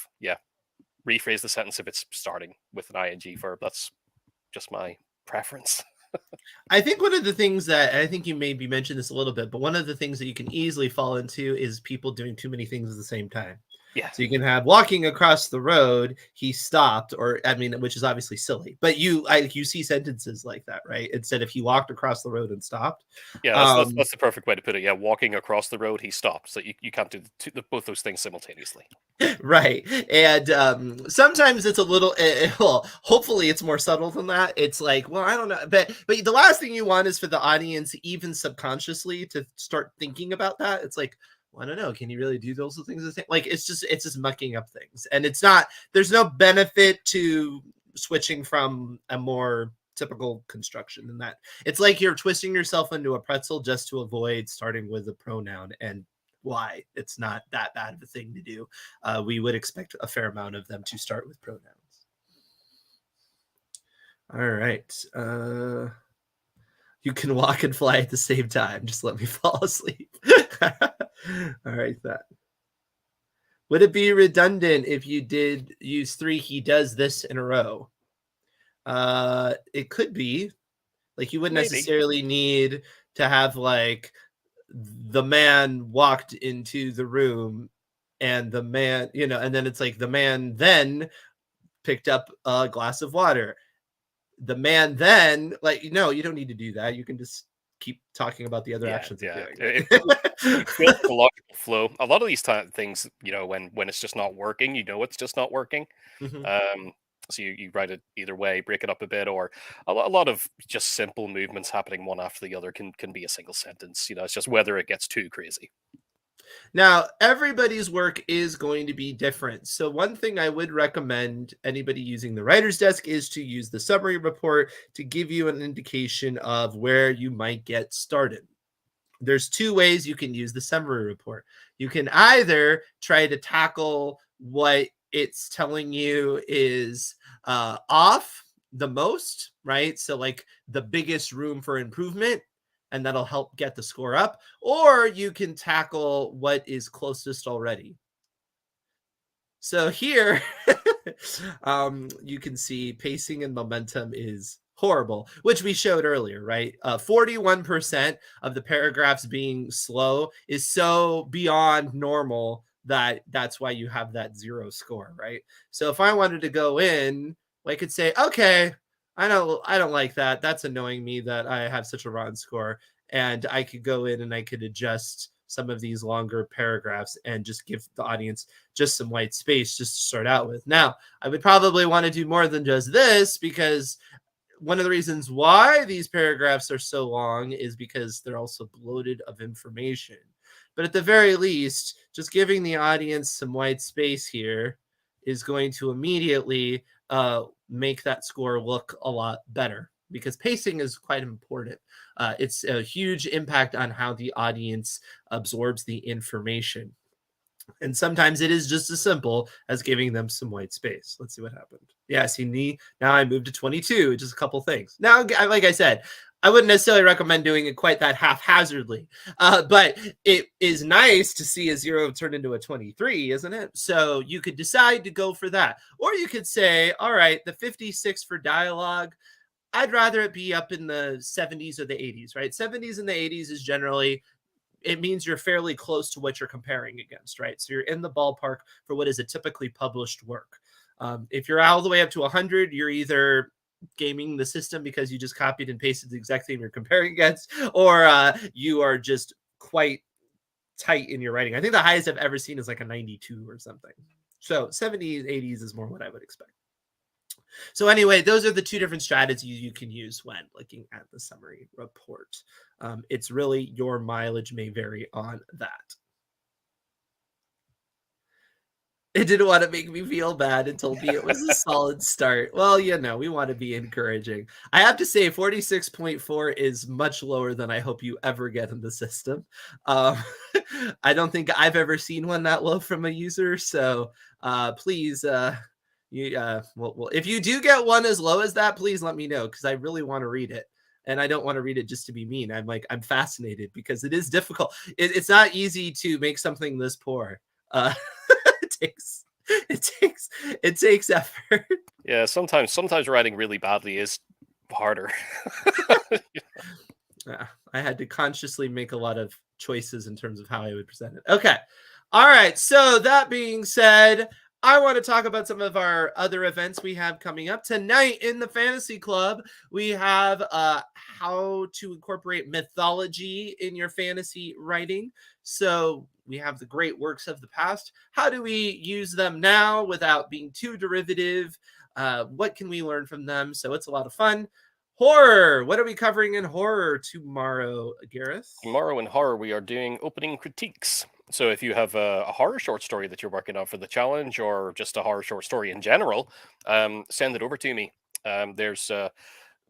rephrase the sentence if it's starting with an ing verb. That's just my preference. I think one of the things that, I think you maybe mentioned this a little bit, but one of the things that you can easily fall into is people doing too many things at the same time. Yeah. So you can have walking across the road, he stopped, which is obviously silly, but you see sentences like that, right? Instead of he walked across the road and stopped. Yeah, that's the perfect way to put it. Yeah, walking across the road, he stopped. So you can't do both those things simultaneously. Right. And sometimes it's a little, well, hopefully it's more subtle than that. It's like, well, I don't know. But the last thing you want is for the audience, even subconsciously, to start thinking about that. It's like, well, I don't know. Can you really do those things the same? Like, it's just mucking up things. And there's no benefit to switching from a more typical construction than that. It's like you're twisting yourself into a pretzel just to avoid starting with a pronoun, and why it's not that bad of a thing to do. We would expect a fair amount of them to start with pronouns. All right. You can walk and fly at the same time. Just let me fall asleep. All right, that. Would it be redundant if you did use 3 he does this in a row? It could be. Like, you wouldn't necessarily need to have like the man walked into the room and the man, and then it's like the man then picked up a glass of water. The man then, like, you don't need to do that. You can just keep talking about the other actions. Yeah. It feels like a logical flow. A lot of these things, when it's just not working, it's just not working. So you write it either way, break it up a bit, or a lot of just simple movements happening one after the other can be a single sentence. It's just whether it gets too crazy. Now, everybody's work is going to be different. So one thing I would recommend anybody using the writer's desk is to use the summary report to give you an indication of where you might get started. There's 2 ways you can use the summary report. You can either try to tackle what it's telling you is off the most, right? So like the biggest room for improvement, and that'll help get the score up. Or you can tackle what is closest already. So here, you can see pacing and momentum is horrible, which we showed earlier, right? 41% of the paragraphs being slow is so beyond normal that's why you have that 0 score, right? So if I wanted to go in, I could say, okay, I don't like that. That's annoying me that I have such a rotten score. And I could go in and I could adjust some of these longer paragraphs and just give the audience just some white space just to start out with. Now, I would probably want to do more than just this, because one of the reasons why these paragraphs are so long is because they're also bloated of information. But at the very least, just giving the audience some white space here is going to immediately make that score look a lot better. because pacing is quite important. It's a huge impact on how the audience absorbs the information. And sometimes it is just as simple as giving them some white space. Let's see what happened. Yeah, see, now I moved to 22, just a couple things. Now, like I said, I wouldn't necessarily recommend doing it quite that haphazardly, but it is nice to see a 0 turn into a 23, isn't it? So you could decide to go for that. Or you could say, all right, the 56 for dialogue, I'd rather it be up in the 70s or the 80s, right? 70s and the 80s is generally, it means you're fairly close to what you're comparing against, right? So you're in the ballpark for what is a typically published work. If you're all the way up to 100, you're either gaming the system because you just copied and pasted the exact thing you're comparing against, or you are just quite tight in your writing. I think the highest I've ever seen is like a 92 or something. So 70s, 80s is more what I would expect. So anyway, those are the two different strategies you can use when looking at the summary report. It's really your mileage may vary on that. It didn't want to make me feel bad and told me it was a solid start. Well, we want to be encouraging. I have to say 46.4 is much lower than I hope you ever get in the system. I don't think I've ever seen one that low from a user. So please, well, if you do get one as low as that, please let me know, because I really want to read it. And I don't want to read it just to be mean. I'm fascinated because it is difficult. It's not easy to make something this poor. It takes effort. Yeah, sometimes writing really badly is harder. I had to consciously make a lot of choices in terms of how I would present it. Okay. All right. So that being said, I want to talk about some of our other events we have coming up tonight in the Fantasy Club. We have how to incorporate mythology in your fantasy writing. So we have the great works of the past. How do we use them now without being too derivative? What can we learn from them? So it's a lot of fun. Horror. What are we covering in horror tomorrow, Gareth? Tomorrow in horror, we are doing opening critiques. So if you have a horror short story that you're working on for the challenge, or just a horror short story in general, send it over to me. There's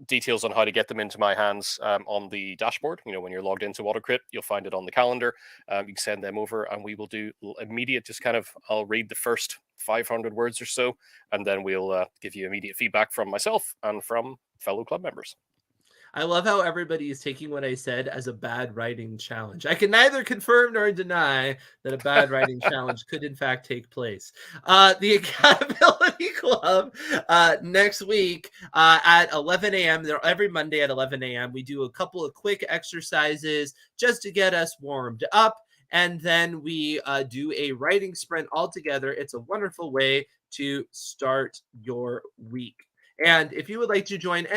details on how to get them into my hands on the dashboard. When you're logged into AutoCrit, you'll find it on the calendar. You can send them over, and we will do immediate, I'll read the first 500 words or so, and then we'll give you immediate feedback from myself and from fellow club members. I love how everybody is taking what I said as a bad writing challenge. I can neither confirm nor deny that a bad writing challenge could in fact take place. The Accountability Club next week at 11 a.m. Every Monday at 11 a.m. We do a couple of quick exercises just to get us warmed up. And then we do a writing sprint all together. It's a wonderful way to start your week. And if you would like to join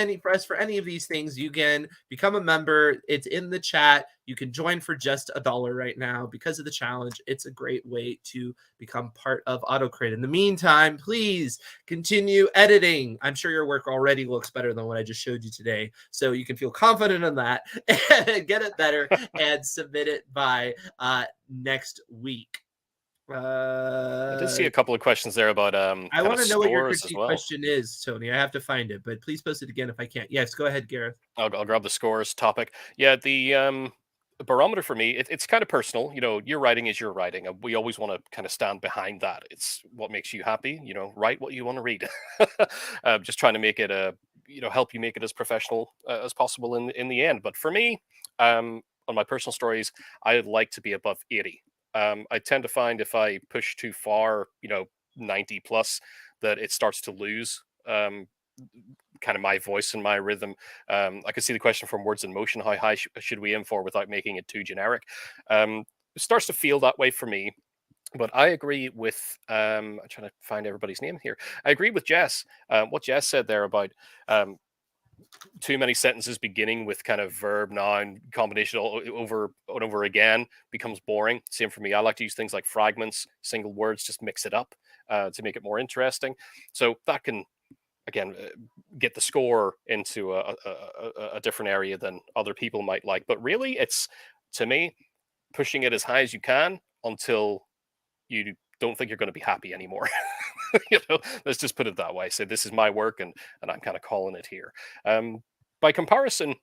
for any of these things, you can become a member. It's in the chat. You can join for just $1 right now because of the challenge. It's a great way to become part of AutoCrit. In the meantime, please continue editing. I'm sure your work already looks better than what I just showed you today. So you can feel confident in that and get it better and submit it by next week. I did see a couple of questions there about I want to know what your scores as critique well. question is, Tony. I have to find it, but please post it again if I can't. Yes, go ahead, Gareth. I'll grab the scores topic. Yeah, the barometer for me, it's kind of personal. Your writing is your writing. We always want to kind of stand behind that. It's what makes you happy. Write what you want to read. Just trying to make it help you make it as professional as possible in the end. But for me, on my personal stories, I'd like to be above 80. I tend to find if I push too far, 90 plus, that it starts to lose kind of my voice and my rhythm. I could see the question from Words in Motion: how high should we aim for without making it too generic? It starts to feel that way for me. But I agree with I'm trying to find everybody's name here. I agree with Jess. What Jess said there about too many sentences beginning with kind of verb noun combination over and over again becomes boring. Same for me. I like to use things like fragments, single words, just mix it up to make it more interesting. So that can again get the score into a different area than other people might like. But really, it's, to me, pushing it as high as you can until you don't think you're going to be happy anymore. Let's just put it that way. So this is my work, and I'm kind of calling it here. by comparison,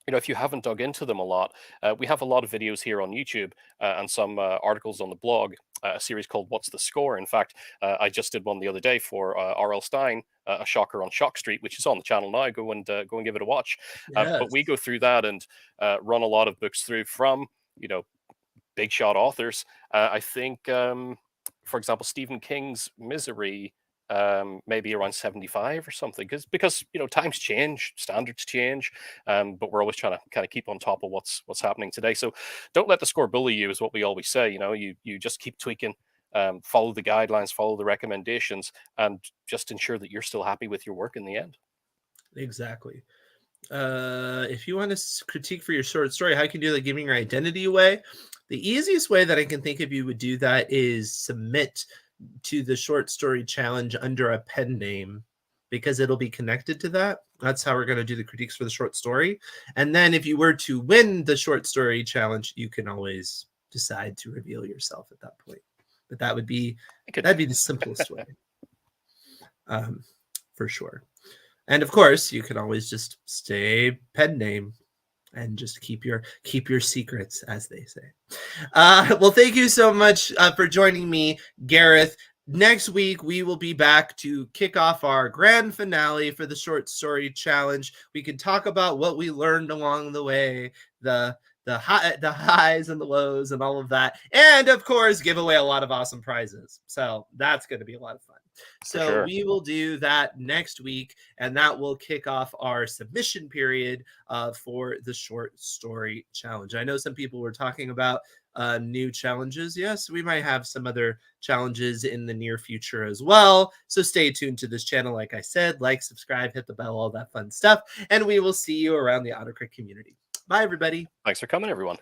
if you haven't dug into them a lot, we have a lot of videos here on YouTube and some articles on the blog, a series called What's the Score? In fact, I just did one the other day for R.L. Stein, a shocker on Shock Street, which is on the channel now. Go and give it a watch. But we Yes. go through that and run a lot of books through from, big shot authors. I think, for example, Stephen King's Misery, maybe around 75 or something, because times change, standards change, but we're always trying to kind of keep on top of what's happening today. So don't let the score bully you, is what we always say. You just keep tweaking, follow the guidelines, follow the recommendations, and just ensure that you're still happy with your work in the end. Exactly. If you want to critique for your short story, how you can do that, giving your identity away. The easiest way that I can think of you would do that is submit to the short story challenge under a pen name, because it'll be connected to that. That's how we're going to do the critiques for the short story. And then if you were to win the short story challenge, you can always decide to reveal yourself at that point. But that'd be the simplest way, for sure. And of course, you can always just stay pen name and just keep your secrets, as they say. Well, thank you so much for joining me, Gareth. Next week, we will be back to kick off our grand finale for the short story challenge. We can talk about what we learned along the way, the highs and the lows and all of that. And of course, give away a lot of awesome prizes. So that's going to be a lot of fun. So sure. we will do that next week, and that will kick off our submission period for the short story challenge. I know some people were talking about new challenges. Yes, we might have some other challenges in the near future as well. So stay tuned to this channel. Like I said, like, subscribe, hit the bell, all that fun stuff. And we will see you around the AutoCrit community. Bye, everybody. Thanks for coming, everyone.